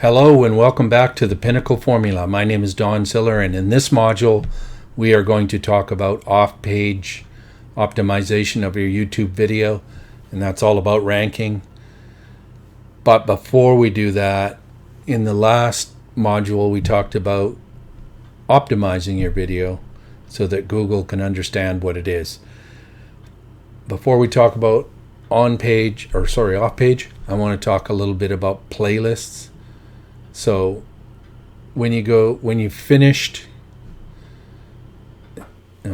Hello and welcome back to the Pinnacle Formula. My name is Don Siller, and in this module we are going to talk about off-page optimization of your YouTube video, and that's all about ranking. But before we do that, in the last module we talked about optimizing your video so that Google can understand what it is. Before we talk about off-page, I want to talk a little bit about playlists. So when you finished,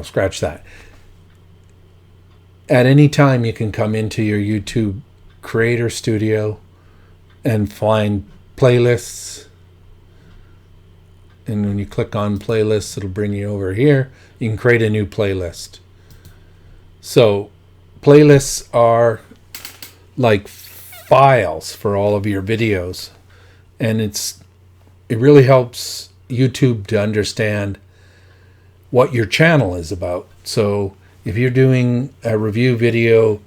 scratch that. At any time you can come into your YouTube Creator Studio and find playlists. And when you click on playlists, it'll bring you over here. You can create a new playlist. So playlists are like files for all of your videos. And it really helps YouTube to understand what your channel is about. So if you're doing a review video,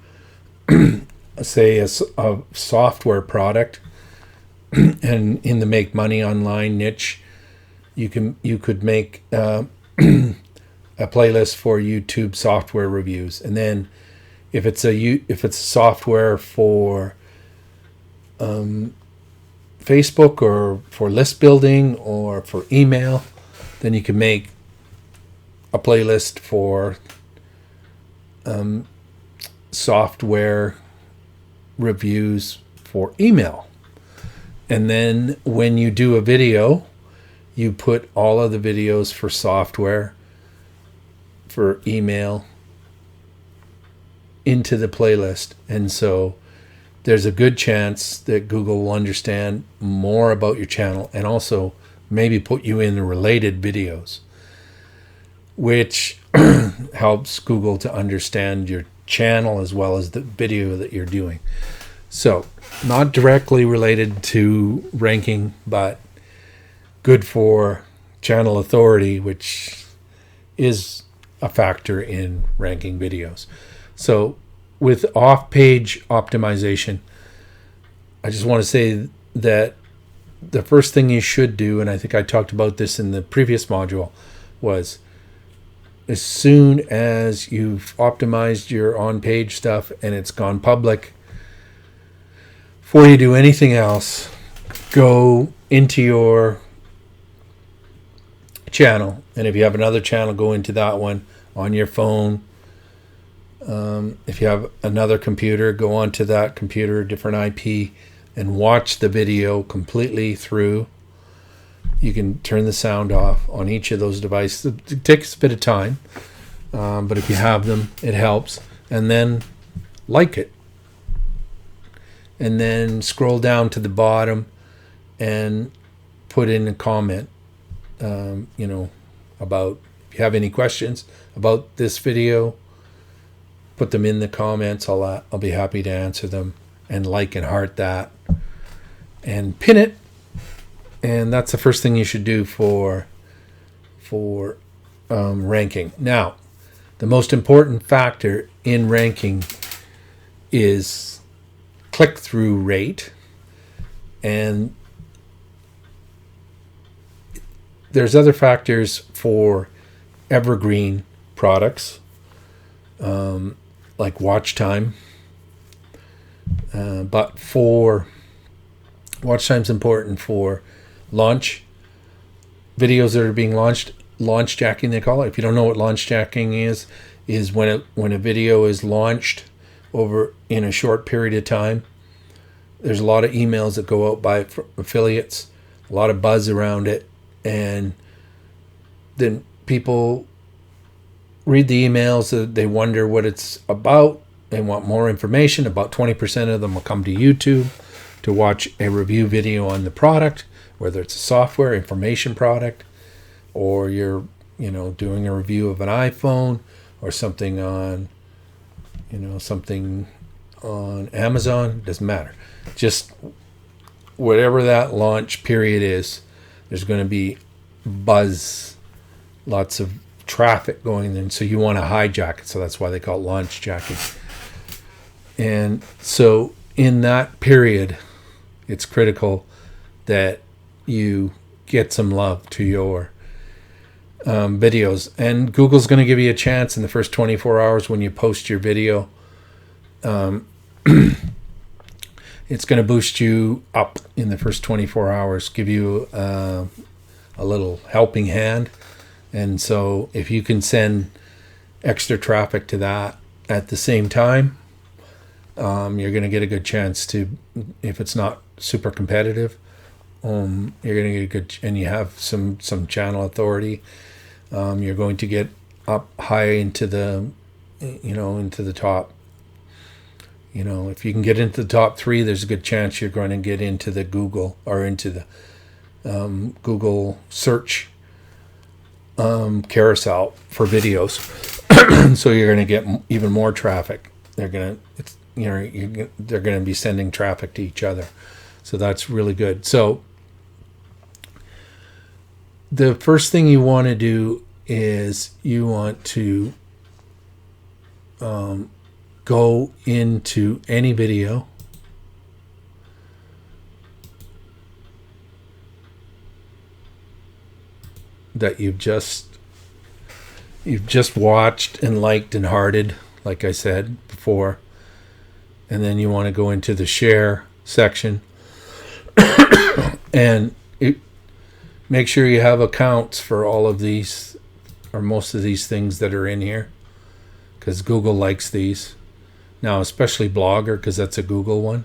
say a software product, and in the make money online niche, you could make a playlist for YouTube software reviews. And then if it's a software for Facebook or for list building or for email, then you can make a playlist for software reviews for email. And then when you do a video, you put all of the videos for software, for email, into the playlist. And so there's a good chance that Google will understand more about your channel and also maybe put you in the related videos, which helps Google to understand your channel as well as the video that you're doing. So not directly related to ranking, but good for channel authority, which is a factor in ranking videos. So with off-page optimization, I just want to say that the first thing you should do, and I think I talked about this in the previous module, was as soon as you've optimized your on-page stuff and it's gone public, before you do anything else, go into your channel. And if you have another channel, go into that one on your phone. If you have another computer, go onto that computer, different IP, and watch the video completely through. You can turn the sound off on each of those devices. It takes a bit of time, but if you have them, it helps. And then like it. And then scroll down to the bottom and put in a comment, about if you have any questions about this video. Put them in the comments. I'll be happy to answer them, and like and heart that and pin it. And that's the first thing you should do for ranking. Now, the most important factor in ranking is click-through rate, and there's other factors for evergreen products. Like watch time, but for watch time's important for launch videos that are being launched. Launch jacking, they call it. If you don't know what launch jacking is when a video is launched over in a short period of time. There's a lot of emails that go out by affiliates, a lot of buzz around it, and then people read the emails, they wonder what it's about, they want more information. About 20% of them will come to YouTube to watch a review video on the product, whether it's a software information product, or you're doing a review of an iPhone or something on Amazon. Doesn't matter, just whatever that launch period is, there's going to be buzz, lots of traffic going in, so you want to hijack it. So that's why they call it launch jacking. And so in that period, it's critical that you get some love to your videos. And Google's going to give you a chance in the first 24 hours when you post your video. It's going to boost you up in the first 24 hours, give you a little helping hand. And so if you can send extra traffic to that at the same time, you're going to get a good chance to, if it's not super competitive, you're going to get a good, and you have some channel authority, you're going to get up high into the, into the top. If you can get into the top 3, there's a good chance you're going to get into the Google, or into the Google search carousel for videos. So you're going to get even more traffic. They're going to be sending traffic to each other. So that's really good. So the first thing you want to do is you want to go into any video that you've just watched and liked and hearted, like I said before, and then you want to go into the share section and make sure you have accounts for all of these, or most of these things that are in here, because Google likes these. Now, especially Blogger, because that's a Google one.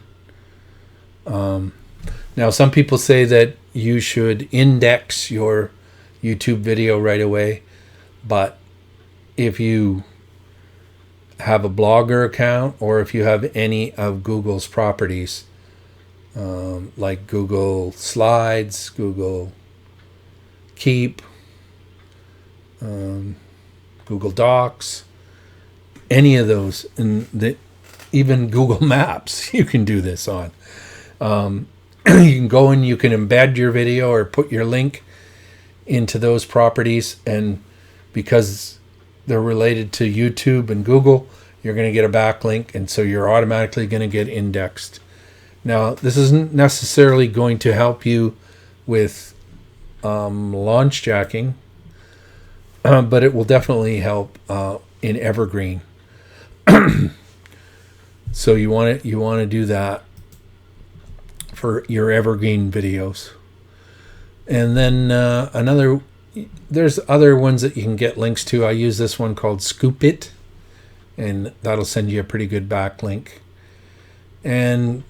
Now, some people say that you should index your YouTube video right away, but if you have a Blogger account, or if you have any of Google's properties, like Google Slides, Google Keep, Google Docs, any of those, and even Google Maps, you can do this on. You can go and you can embed your video or put your link into those properties, and because they're related to YouTube and Google, you're going to get a backlink, and so you're automatically going to get indexed. Now, this isn't necessarily going to help you with launch jacking, but it will definitely help in evergreen. So you want to do that for your evergreen videos. And then there's other ones that you can get links to. I use this one called Scoop It, and that'll send you a pretty good backlink. And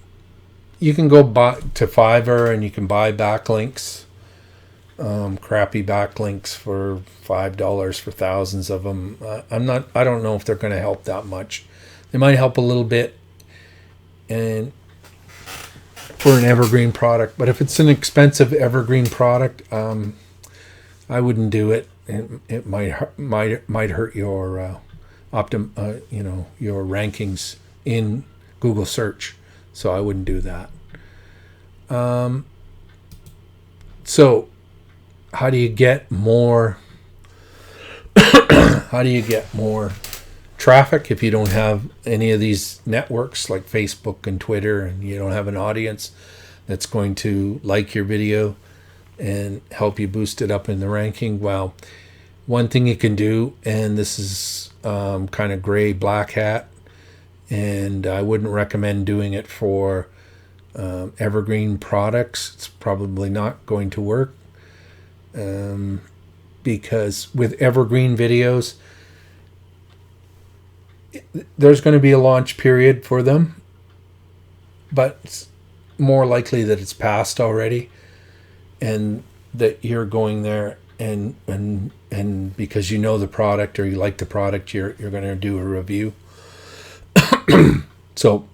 you can go to Fiverr and you can buy backlinks, crappy backlinks for $5 for thousands of them. I don't know if they're going to help that much. They might help a little bit, and for an evergreen product, but if it's an expensive evergreen product, I wouldn't do it. It might hurt your your rankings in Google search. So I wouldn't do that. So how do you get more? How do you get more traffic if you don't have any of these networks like Facebook and Twitter, and you don't have an audience that's going to like your video and help you boost it up in the ranking? Well, one thing you can do, and this is kind of gray black hat, and I wouldn't recommend doing it for evergreen products. It's probably not going to work, because with evergreen videos, there's going to be a launch period for them, but it's more likely that it's passed already, and that you're going there and because you know the product or you like the product, you're going to do a review. So,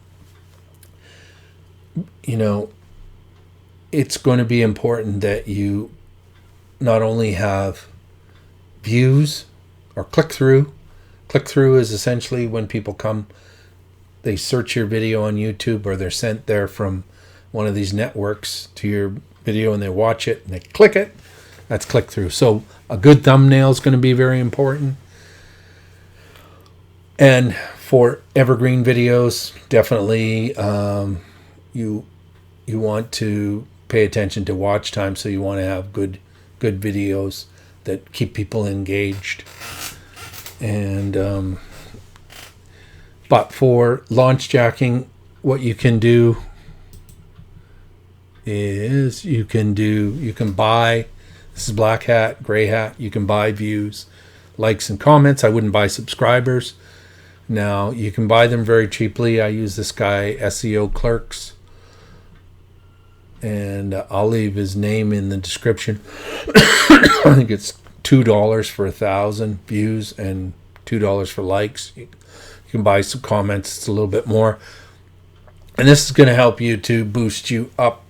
it's going to be important that you not only have views or click-through. Click-through is essentially when people come, they search your video on YouTube, or they're sent there from one of these networks to your video, and they watch it and they click it. That's click-through. So a good thumbnail is going to be very important. And for evergreen videos, definitely you want to pay attention to watch time, so you want to have good videos that keep people engaged. And but for launch jacking, what you can do is you can buy, this is black hat, gray hat, you can buy views, likes, and comments. I wouldn't buy subscribers. Now, you can buy them very cheaply. I use this guy, Seo Clecks, and I'll leave his name in the description. I think it's $2 for 1,000 views and $2 for likes. You can buy some comments. It's a little bit more. And this is going to help you to boost you up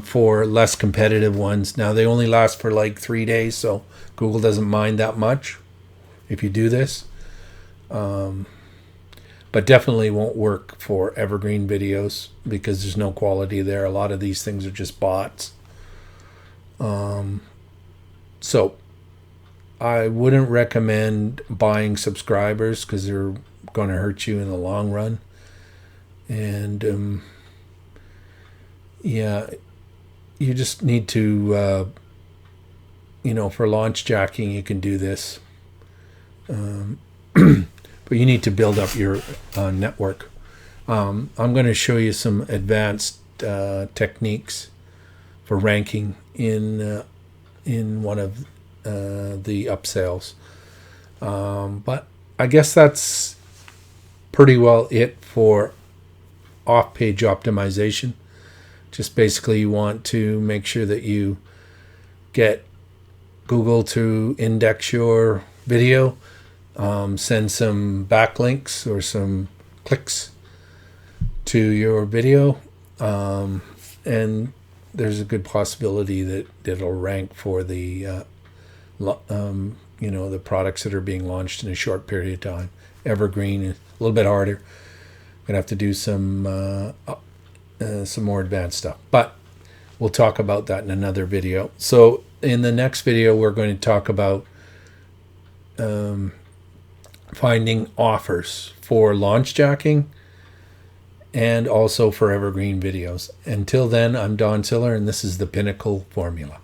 for less competitive ones. Now, they only last for like 3 days, so Google doesn't mind that much if you do this. But definitely won't work for evergreen videos because there's no quality there. A lot of these things are just bots. So I wouldn't recommend buying subscribers because they're going to hurt you in the long run. And yeah, you just need to, for launch jacking, you can do this. But you need to build up your network. I'm going to show you some advanced techniques for ranking in one of the upsells. But I guess that's pretty well it for off-page optimization. Just basically you want to make sure that you get Google to index your video, send some backlinks or some clicks to your video, and there's a good possibility that it'll rank for the the products that are being launched in a short period of time. Evergreen is a little bit harder. I'm gonna have to do some more advanced stuff, but we'll talk about that in another video. So in the next video, we're going to talk about finding offers for launch jacking and also for evergreen videos. Until then, I'm Don Siller, and this is the Pinnacle Formula.